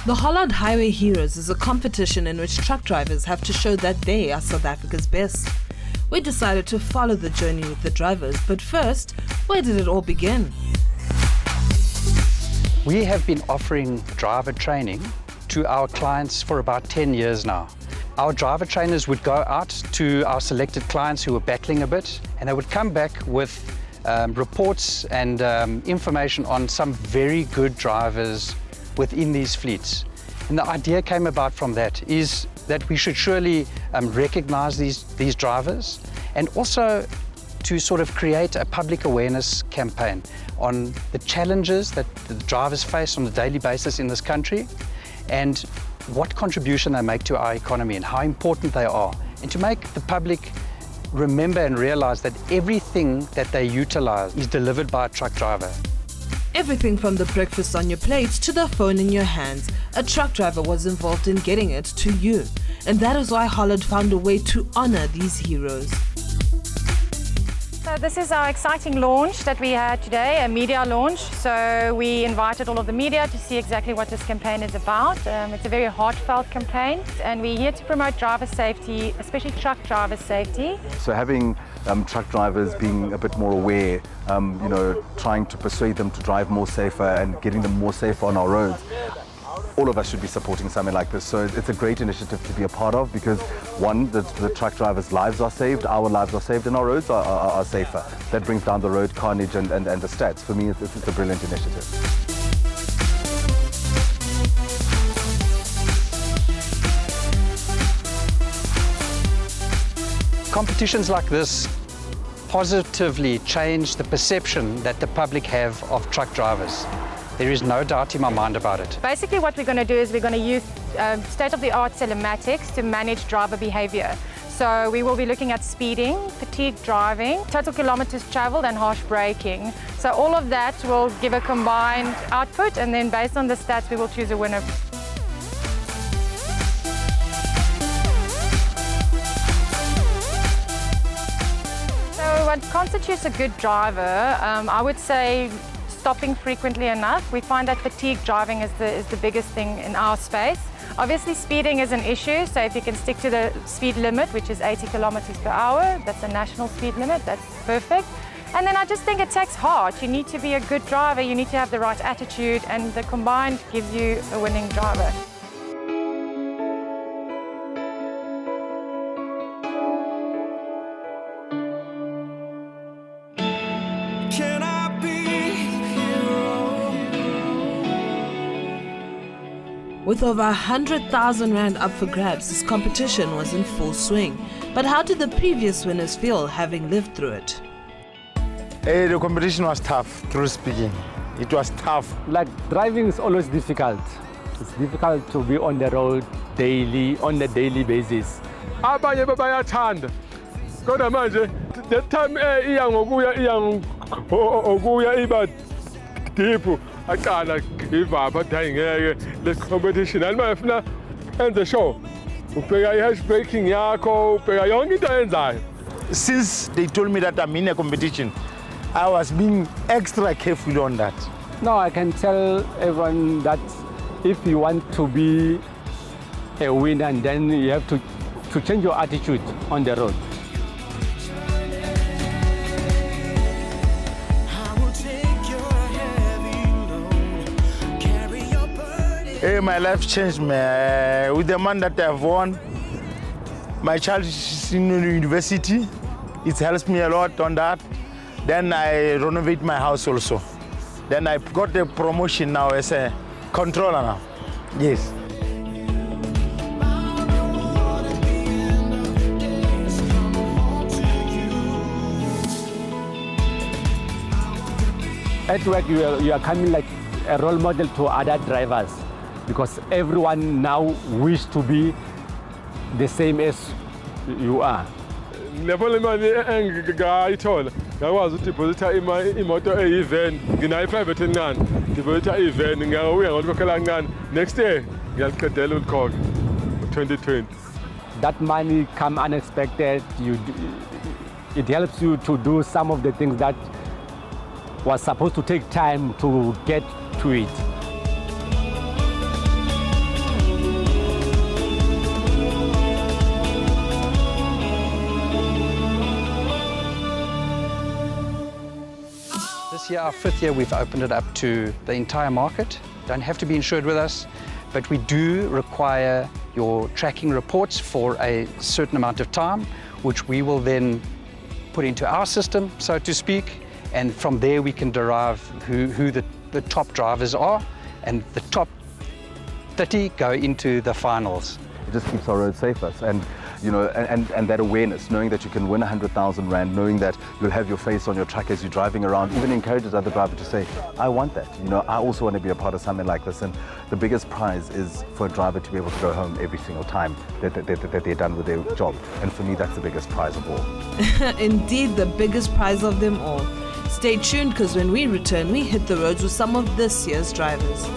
The Hollard Highway Heroes is a competition in which truck drivers have to show that they are South Africa's best. We decided to follow the journey with the drivers, but first, where did it all begin? We have been offering driver training to our clients for about 10 years now. Our driver trainers would go out to our selected clients who were battling a bit, and they would come back with reports and information on some very good drivers within these fleets. And the idea came about from that, is that we should surely recognize these drivers, and also to sort of create a public awareness campaign on the challenges that the drivers face on a daily basis in this country, and what contribution they make to our economy and how important they are, and to make the public remember and realize that everything that they utilize is delivered by a truck driver. Everything from the breakfast on your plate to the phone in your hands, a truck driver was involved in getting it to you. And that is why Hollard found a way to honor these heroes. So this is our exciting launch that we had today, a media launch. So we invited all of the media to see exactly what this campaign is about. It's a very heartfelt campaign, and we're here to promote driver safety, especially truck driver safety. So having truck drivers being a bit more aware, trying to persuade them to drive more safer and getting them more safer on our roads. All of us should be supporting something like this. So it's a great initiative to be a part of, because one, the truck drivers' lives are saved, our lives are saved, and our roads are safer. That brings down the road carnage and the stats. For me, it's a brilliant initiative. Competitions like this positively change the perception that the public have of truck drivers. There is no doubt in my mind about it. Basically what we're going to do is we're going to use state-of-the-art telematics to manage driver behavior. So we will be looking at speeding, fatigue driving, total kilometers traveled, and harsh braking. So all of that will give a combined output, and then based on the stats we will choose a winner. So what constitutes a good driver, I would say stopping frequently enough. We find that fatigue driving is the biggest thing in our space. Obviously speeding is an issue, so if you can stick to the speed limit, which is 80 kilometers per hour, that's a national speed limit, that's perfect. And then I just think it takes heart. You need to be a good driver, you need to have the right attitude, and the combined gives you a winning driver. With over 100,000 Rand up for grabs, this competition was in full swing. But how did the previous winners feel, having lived through it? The competition was tough, true speaking. It was tough. Like, driving is always difficult. It's difficult to be on the road daily, on a daily basis. Abanye bayathanda. Kodwa manje that time iya ngokuya iba deep. Aqala give up ngeke le competition alima efuna enze show ubheka i-hash braking yakho ubheka yonke into ayenzayo. Since they told me that I'm in a competition, I was being extra careful on that. Now I can tell everyone that if you want to be a winner, then you have to change your attitude on the road. Hey, my life changed, man. With the man that I've won, my child is in university. It helps me a lot on that. Then I renovate my house also. Then I got a promotion now as a controller now. Yes. At work, you are coming like a role model to other drivers, because everyone now wishes to be the same as you are. Ngiyabona imali engayithola ngakwazi udeposita imoto eyi-van, nginayo i-private encane, deposita i-van ngiyawuya ngolukhokhela kancane. Next year ngiyaliqedela ulikhokha 2020. That money come unexpected. It helps you to do some of the things that was supposed to take time to get to it. year, our 5th year, we've opened it up to the entire market. Don't have to be insured with us, but we do require your tracking reports for a certain amount of time, which we will then put into our system, so to speak, and from there we can derive who the top drivers are, and the top 30 go into the finals. It just keeps our roads safer, and and that awareness, knowing that you can win 100,000 rand, knowing that you'll have your face on your truck as you're driving around, even encourages other drivers to say, I want that. I also want to be a part of something like this. And the biggest prize is for a driver to be able to go home every single time that they're done with their job. And for me, that's the biggest prize of all. Indeed, the biggest prize of them all. Stay tuned, because when we return, we hit the roads with some of this year's drivers.